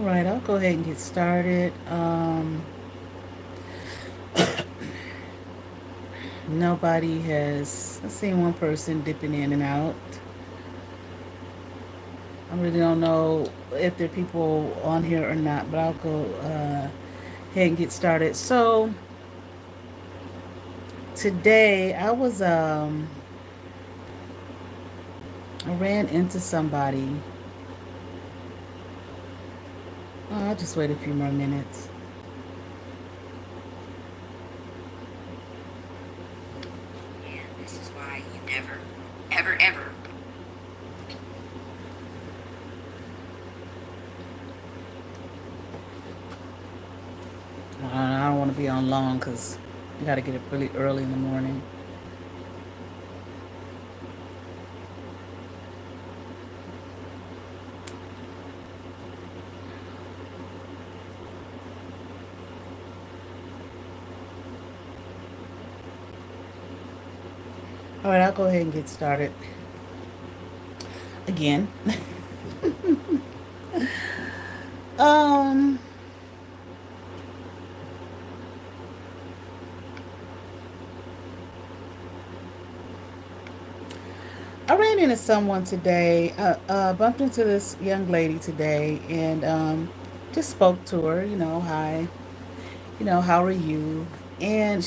right, I'll go ahead and get started. Nobody has. I've seen one person dipping in and out. I really don't know if there are people on here or not, but I'll go ahead and get started. So today I ran into somebody. Oh, I'll just wait a few more minutes. And this is why you never, ever, ever. I don't want to be on long because you got to get up really early in the morning. All right, I'll go ahead and get started again. um, I ran into someone today. Bumped into this young lady today, and just spoke to her. Hi. How are you? And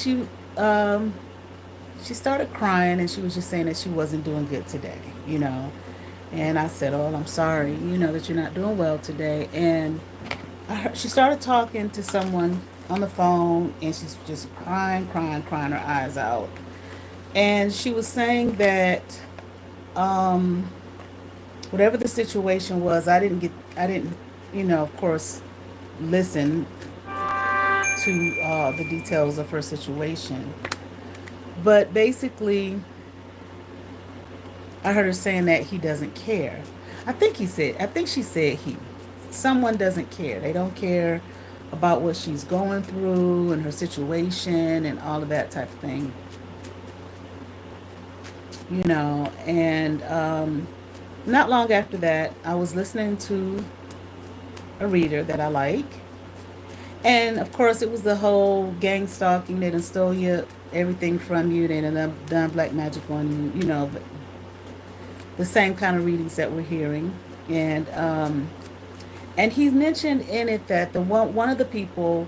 um, she started crying, and she was just saying that she wasn't doing good today. And I said, "Oh, I'm sorry. That you're not doing well today." And she started talking to someone on the phone, and she's just crying, crying, crying her eyes out. And she was saying that um, whatever the situation was, I didn't, of course, listen to the details of her situation. But basically, I heard her saying that he doesn't care. I think she said someone doesn't care. They don't care about what she's going through and her situation and all of that type of thing. And not long after that, I was listening to a reader that I like. And of course, it was the whole gang stalking. They done stole everything from you. They done black magic on you. The same kind of readings that we're hearing. And he mentioned in it that the one of the people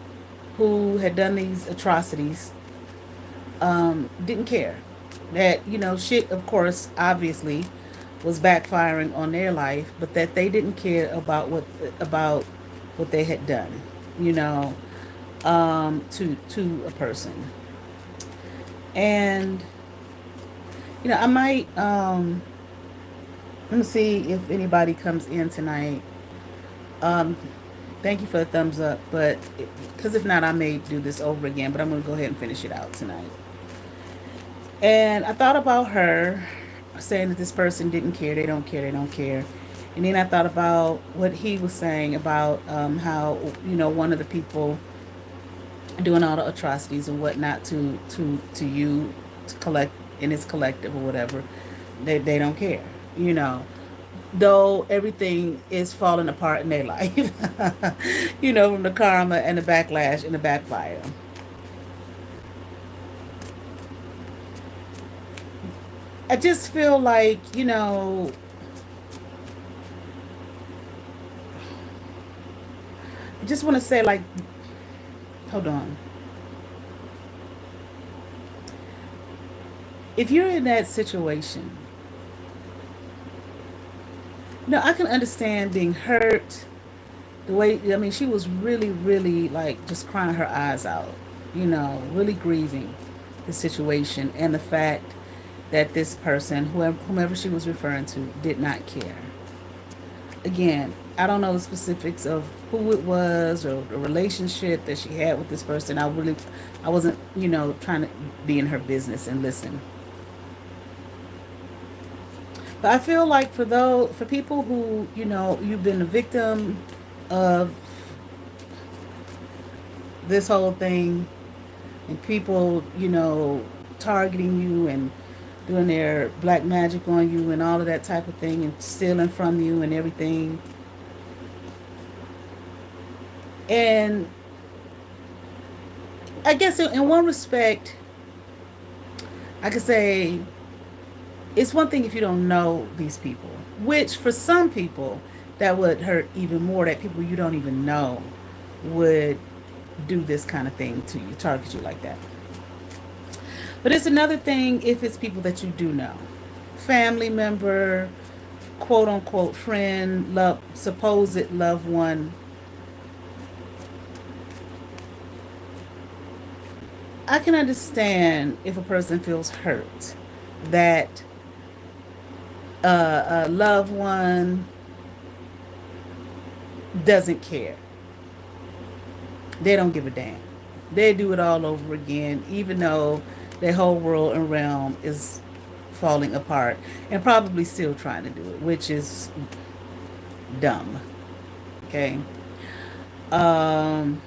who had done these atrocities didn't care. That shit, of course, obviously, was backfiring on their life, but that they didn't care about what they had done. You know, to a person. And I might let me see if anybody comes in tonight. Um, Thank you for the thumbs up, but because if not, I may do this over again. But I'm gonna go ahead and finish it out tonight. And I thought about her saying that this person didn't care, they don't care, they don't care. And then I thought about what he was saying about how one of the people doing all the atrocities and whatnot to you to collect in his collective or whatever, they don't care, though everything is falling apart in their life, from the karma and the backlash and the backfire. I just feel like, I just want to say, like, hold on. If you're in that situation, I can understand being hurt. The way, I mean, she was really, really like just crying her eyes out, really grieving the situation and the fact that this person, whomever she was referring to, did not care. Again, I don't know the specifics of who it was or the relationship that she had with this person. I wasn't, trying to be in her business and listen. But I feel like for people who, you've been a victim of this whole thing, and people, targeting you and doing their black magic on you and all of that type of thing and stealing from you and everything. And I guess in one respect, I could say it's one thing if you don't know these people, which for some people that would hurt even more, that people you don't even know would do this kind of thing to you, target you like that. But it's another thing if it's people that you do know. Family member, quote unquote friend, love, supposed loved one. I can understand if a person feels hurt that a loved one doesn't care. They don't give a damn. They do it all over again, even though their whole world and realm is falling apart and probably still trying to do it, which is dumb. Okay. Um,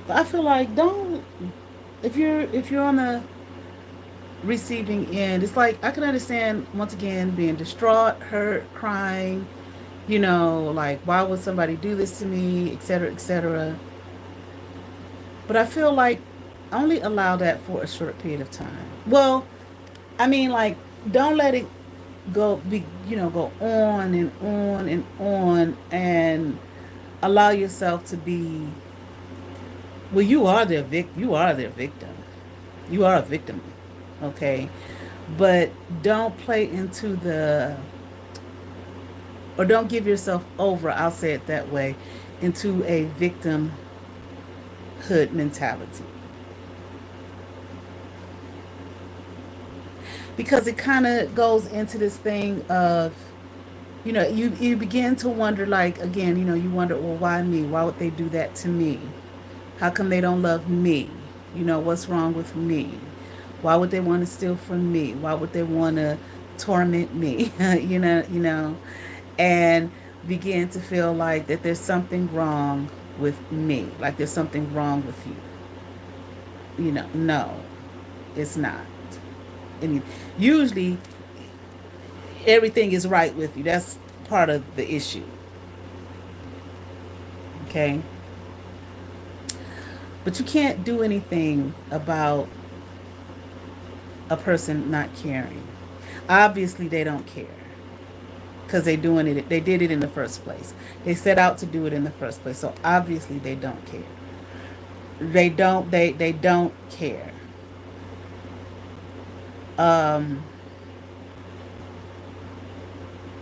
I feel like don't if you're on the receiving end, it's like I can understand once again being distraught, hurt, crying, like why would somebody do this to me, etc., etc. But I feel like only allow that for a short period of time. Well, I mean, like, don't let it go on and on and on, and allow yourself to be. Well, You are their victim. You are a victim, okay? But don't play into the, or don't give yourself over. I'll say it that way, into a victimhood mentality, because it kind of goes into this thing of, you begin to wonder, like, again, you wonder, well, why me? Why would they do that to me? How come they don't love me? What's wrong with me? Why would they want to steal from me? Why would they want to torment me? And begin to feel like that there's something wrong with me, like there's something wrong with you. No, it's not. And usually everything is right with you. That's part of the issue. Okay? But you can't do anything about a person not caring. Obviously, they don't care because they doing it. They did it in the first place. They set out to do it in the first place. So obviously, they don't care. They don't care. Um,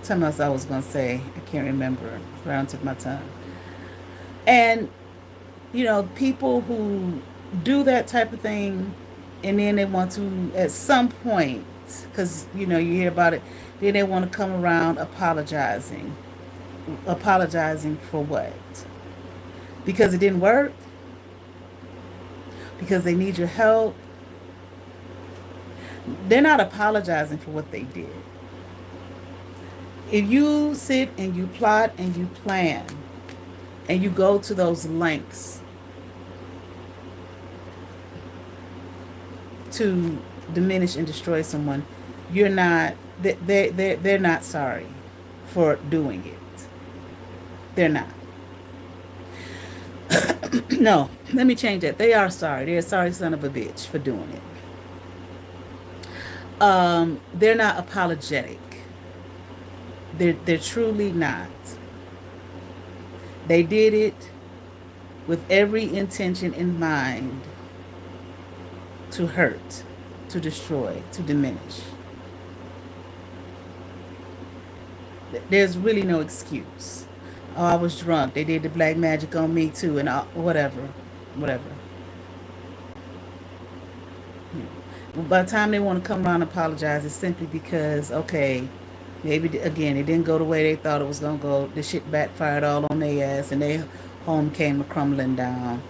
Something else I was gonna say. I can't remember. Around took my tongue. And people who do that type of thing, and then they want to at some point, because you hear about it, then they want to come around apologizing for what? Because it didn't work, because they need your help. They're not apologizing for what they did. If you sit and you plot and you plan and you go to those lengths to diminish and destroy someone, you're not they're not sorry for doing it. They're not. No, let me change that. They are sorry. They're a sorry son of a bitch for doing it. They're not apologetic. They're truly not. They did it with every intention in mind to hurt, to destroy, to diminish. There's really no excuse. Oh, I was drunk. They did the black magic on me too, and whatever, whatever. By the time they want to come around and apologize, it's simply because, okay, maybe again it didn't go the way they thought it was gonna go. The shit backfired all on their ass, and their home came crumbling down.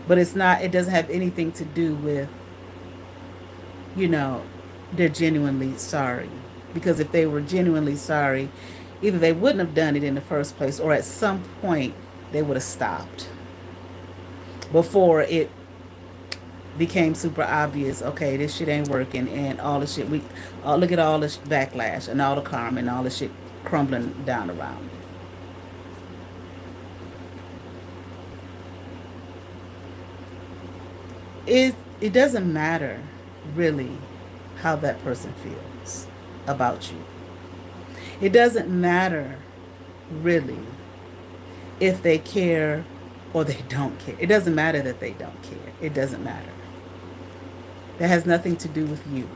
But it's not. It doesn't have anything to do with, you know, they're genuinely sorry. Because if they were genuinely sorry, either they wouldn't have done it in the first place, or at some point they would have stopped before it became super obvious. Okay, this shit ain't working, and all the shit we look at all this backlash and all the karma and all the shit crumbling down around. it doesn't matter really how that person feels about you. It doesn't matter really if they care or they don't care. It doesn't matter that they don't care. It doesn't matter. That has nothing to do with you.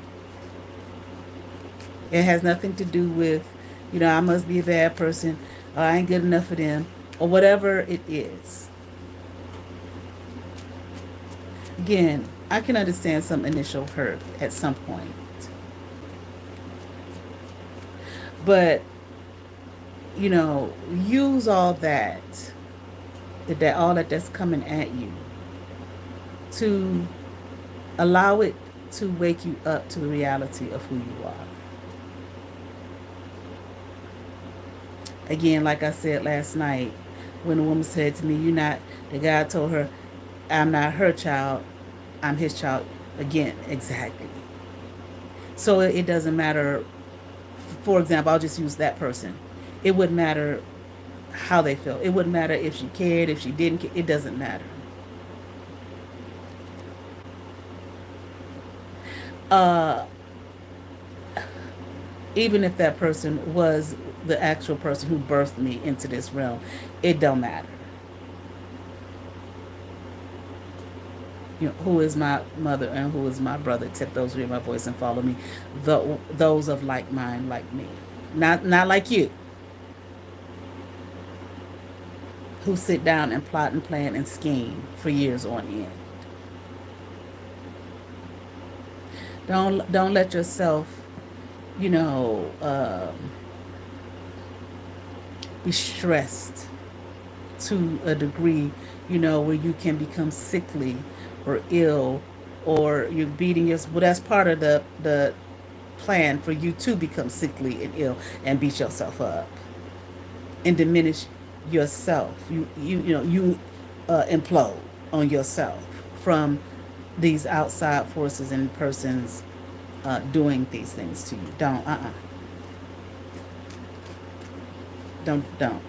It has nothing to do with, I must be a bad person, or I ain't good enough for them, or whatever it is. Again, I can understand some initial hurt at some point. But, use all that's coming at you to allow it to wake you up to the reality of who you are. Again, like I said last night, when a woman said to me, "You're not," the guy told her, "I'm not her child, I'm his child." Again, exactly. So it doesn't matter. For example, I'll just use that person. It wouldn't matter how they felt. It wouldn't matter if she cared, if she didn't care. It doesn't matter. Uh, Even if that person was the actual person who birthed me into this realm, it don't matter. Who is my mother and who is my brother, except those who hear my voice and follow me, those of like mind, like me, not like you, who sit down and plot and plan and scheme for years on end. Don't let yourself, you know, be stressed to a degree, where you can become sickly or ill, or you're beating yourself. Well, that's part of the plan for you to become sickly and ill and beat yourself up and diminish yourself. You implode on yourself from these outside forces and persons doing these things to you. Don't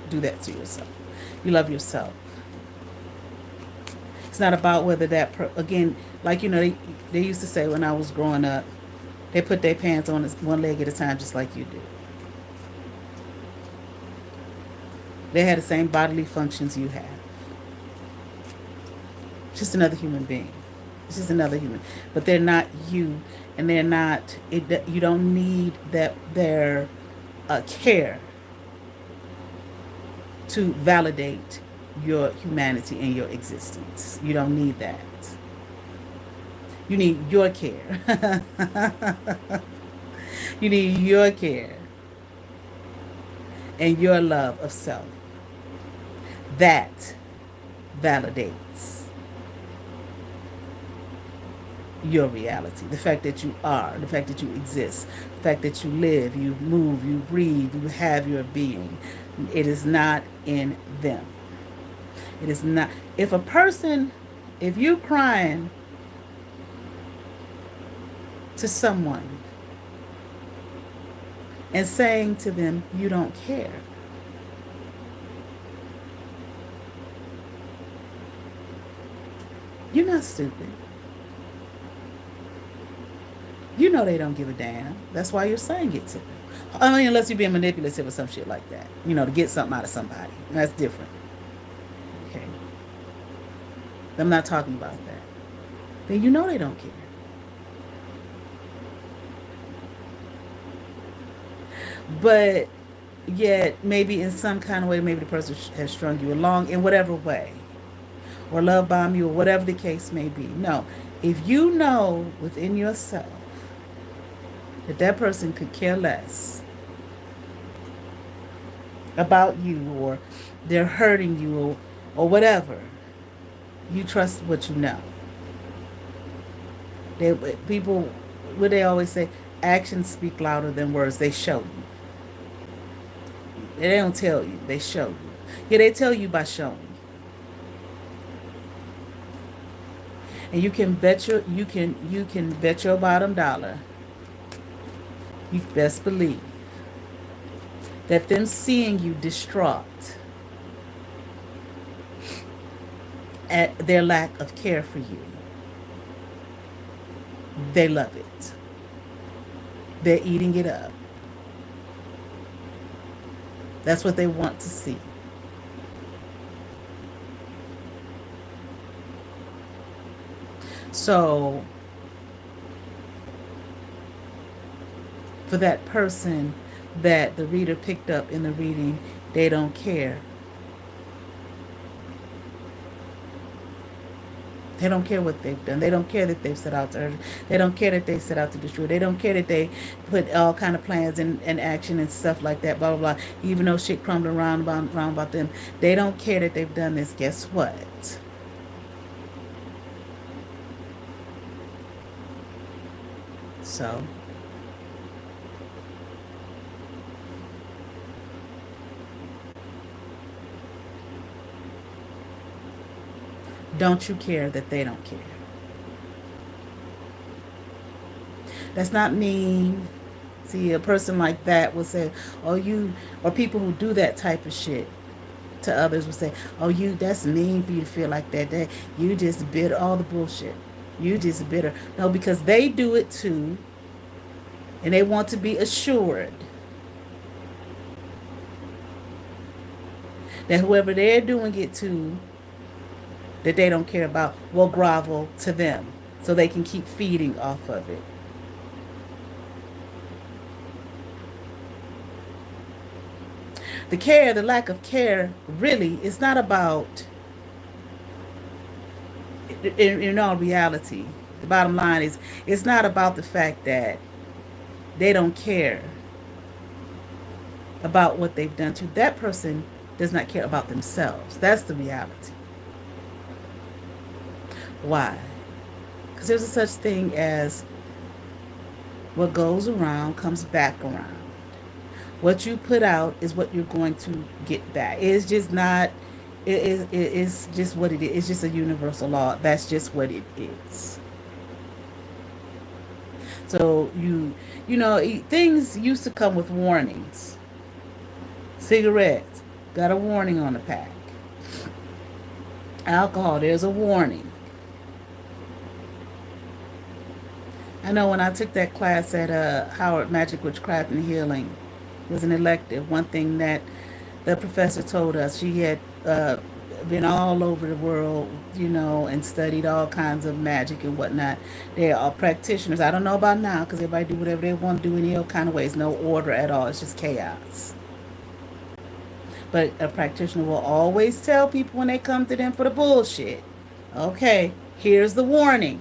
do that to yourself. You love yourself. It's not about whether again, like they used to say when I was growing up, they put their pants on one leg at a time, just like you do. They had the same bodily functions you have. Just another human being. It's just another human, but they're not you, and they're not. You don't need their care to validate your humanity and your existence. You don't need that. You need your care. You need your care and your love of self. That validates your reality. The fact that you are, the fact that you exist, the fact that you live, you move, you breathe, you have your being. It is not in them. It is not. If you crying to someone and saying to them you don't care, you're not stupid. You know they don't give a damn. That's why you're saying it to them. I mean, unless you're being manipulative or some shit like that, to get something out of somebody. That's different. Okay. I'm not talking about that. Then you know they don't care. But yet, maybe in some kind of way, maybe the person has strung you along in whatever way, or love bomb you, or whatever the case may be. No. If you know within yourself that person could care less about you, or they're hurting you, or whatever, you trust what you know. People, what they always say, actions speak louder than words. They show you. They don't tell you. They show you. Yeah, they tell you by showing you. And you can bet your bottom dollar. You best believe that them seeing you distraught at their lack of care for you, They love it. They're eating it up. That's what they want to see. So, for that person that the reader picked up in the reading, they don't care. They don't care what they've done. They don't care that they've set out to hurt. They don't care that they set out to destroy. They don't care that they put all kind of plans in action and stuff like that, blah, blah, blah. Even though shit crumbling around about them, they don't care that they've done this. Guess what? So, don't you care that they don't care? That's not mean. See, a person like that will say, oh, you, or people who do that type of shit to others will say, oh, you, that's mean for you to feel like that. That you just bitter, all the bullshit. You just bitter. No, because they do it too, and they want to be assured that whoever they're doing it to, that they don't care about, will grovel to them so they can keep feeding off of it. The care, the lack of care, really is not about, in all reality, the bottom line is, it's not about the fact that they don't care about what they've done to that person. Does not care about themselves. That's the reality. Why? Because there's a such thing as what goes around comes back around. What you put out is what you're going to get back. It's just not. It's just what it is. It's just a universal law. That's just what it is. So things used to come with warnings. Cigarettes got a warning on the pack. Alcohol, there's a warning. I know when I took that class at Howard Magic Witchcraft and Healing, it was an elective. One thing that the professor told us, she had been all over the world, and studied all kinds of magic and whatnot. They are practitioners. I don't know about now because everybody do whatever they want to do in any kind of ways. No order at all. It's just chaos. But a practitioner will always tell people when they come to them for the bullshit, okay, here's the warning.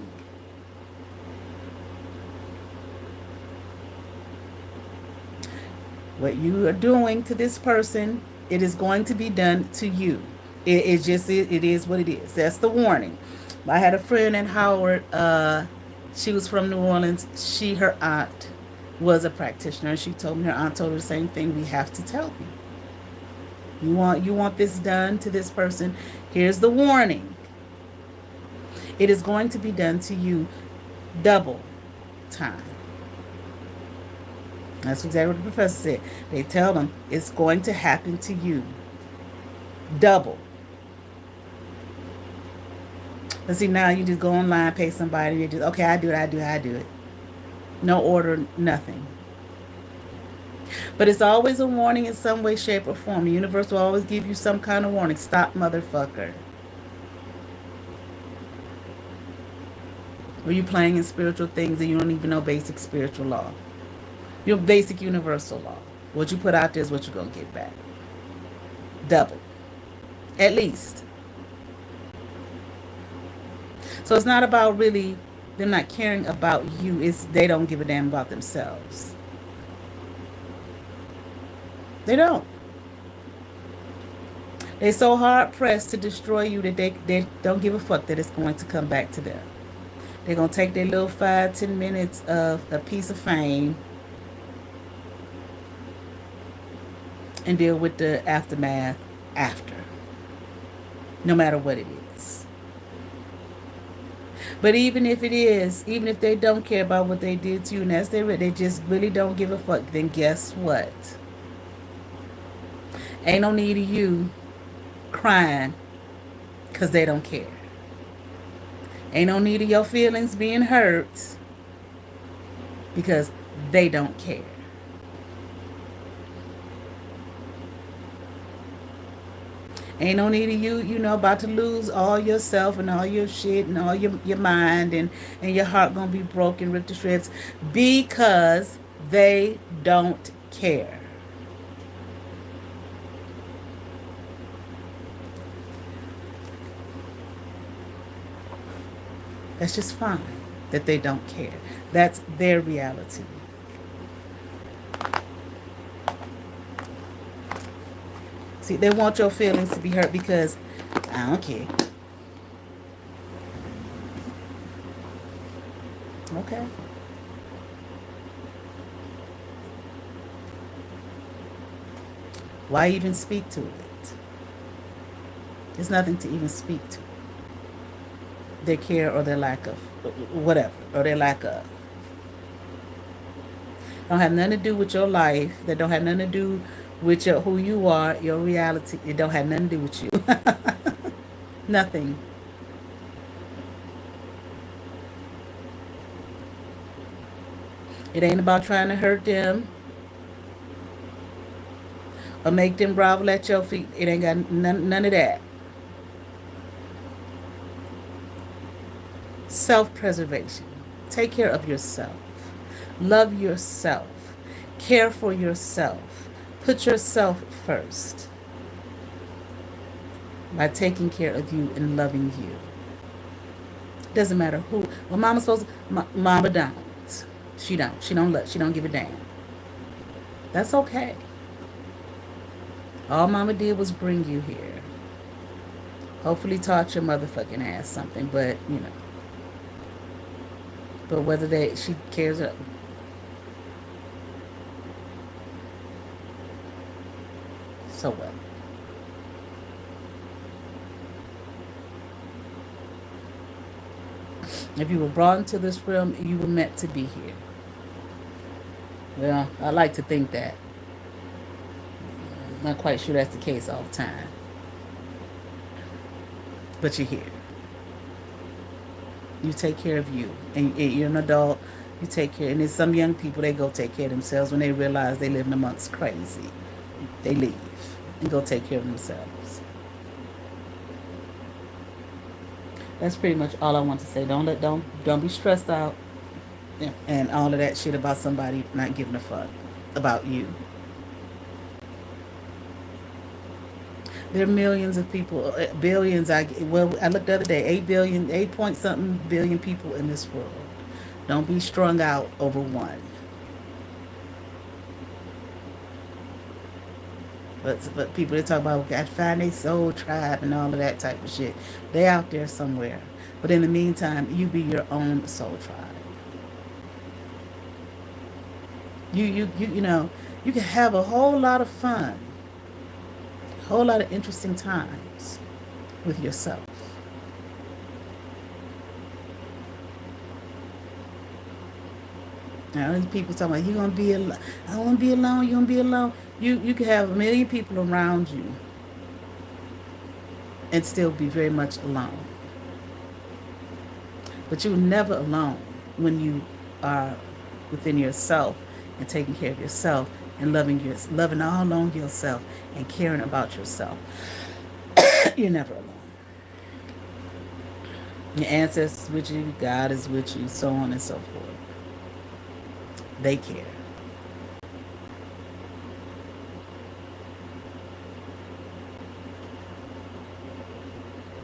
What you are doing to this person, it is going to be done to you. It is what it is. That's the warning. I had a friend in Howard. She was from New Orleans. Her aunt was a practitioner, and she told me, her aunt told her the same thing. We have to tell you. You want this done to this person. Here's the warning. It is going to be done to you double time. That's exactly what the professor said. They tell them it's going to happen to you double. But see, now you just go online, pay somebody, you just, okay, I do it. No order, nothing. But it's always a warning in some way, shape, or form. The universe will always give you some kind of warning. Stop, motherfucker. Or you playing in spiritual things and you don't even know basic spiritual law. Your basic universal law. What you put out there is what you're going to get back. Double. At least. So it's not about really them not caring about you. It's they don't give a damn about themselves. They don't. They're so hard pressed to destroy you that they don't give a fuck that it's going to come back to them. They're going to take their little 5-10 minutes of a piece of fame and deal with the aftermath after. No matter what it is. But even if they don't care about what they did to you, and that's they just really don't give a fuck, then guess what? Ain't no need of you crying because they don't care. Ain't no need of your feelings being hurt because they don't care. Ain't no need of you, about to lose all yourself and all your shit and all your mind, and your heart gonna be broken, ripped to shreds, because they don't care. That's just fine that they don't care. That's their reality. See, they want your feelings to be hurt because I don't care. Okay. Why even speak to it? There's nothing to even speak to. Their care or their lack of whatever, or their lack of. Don't have nothing to do with your life. That don't have nothing to do with who you are, your reality. It don't have nothing to do with you. Nothing. It ain't about trying to hurt them or make them grovel at your feet. It ain't got none of that. Self-preservation. Take care of yourself. Love yourself. Care for yourself. Put yourself first by taking care of you and loving you. Doesn't matter who. Well, mama's supposed to. Mama don't. She don't. She don't look. She don't give a damn. That's okay. All mama did was bring you here. Hopefully taught your motherfucking ass something, but But whether she cares or so what? If you were brought into this realm, you were meant to be here. Well, I like to think that. I'm not quite sure that's the case all the time. But you're here. You take care of you. And you're an adult. You take care. And there's some young people, they go take care of themselves when they realize they live amongst crazy. They leave and go take care of themselves. That's pretty much all I want to say. Don't be stressed out and all of that shit about somebody not giving a fuck about you. There are millions of people, billions. I looked the other day, 8 billion, 8 point something billion people in this world. Don't be strung out over one. But people, they talk about got to find their soul tribe and all of that type of shit. They out there somewhere. But in the meantime, you be your own soul tribe. You can have a whole lot of fun, a whole lot of interesting times with yourself. Now these people talking about you gonna be alone. I don't want to be alone. You gonna be alone. You can have a million people around you and still be very much alone. But you're never alone when you are within yourself and taking care of yourself and loving all along yourself and caring about yourself. You're never alone. Your ancestors with you, God is with you, so on and so forth. They care.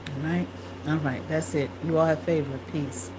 All right? All right, that's it. You all have favor. Peace.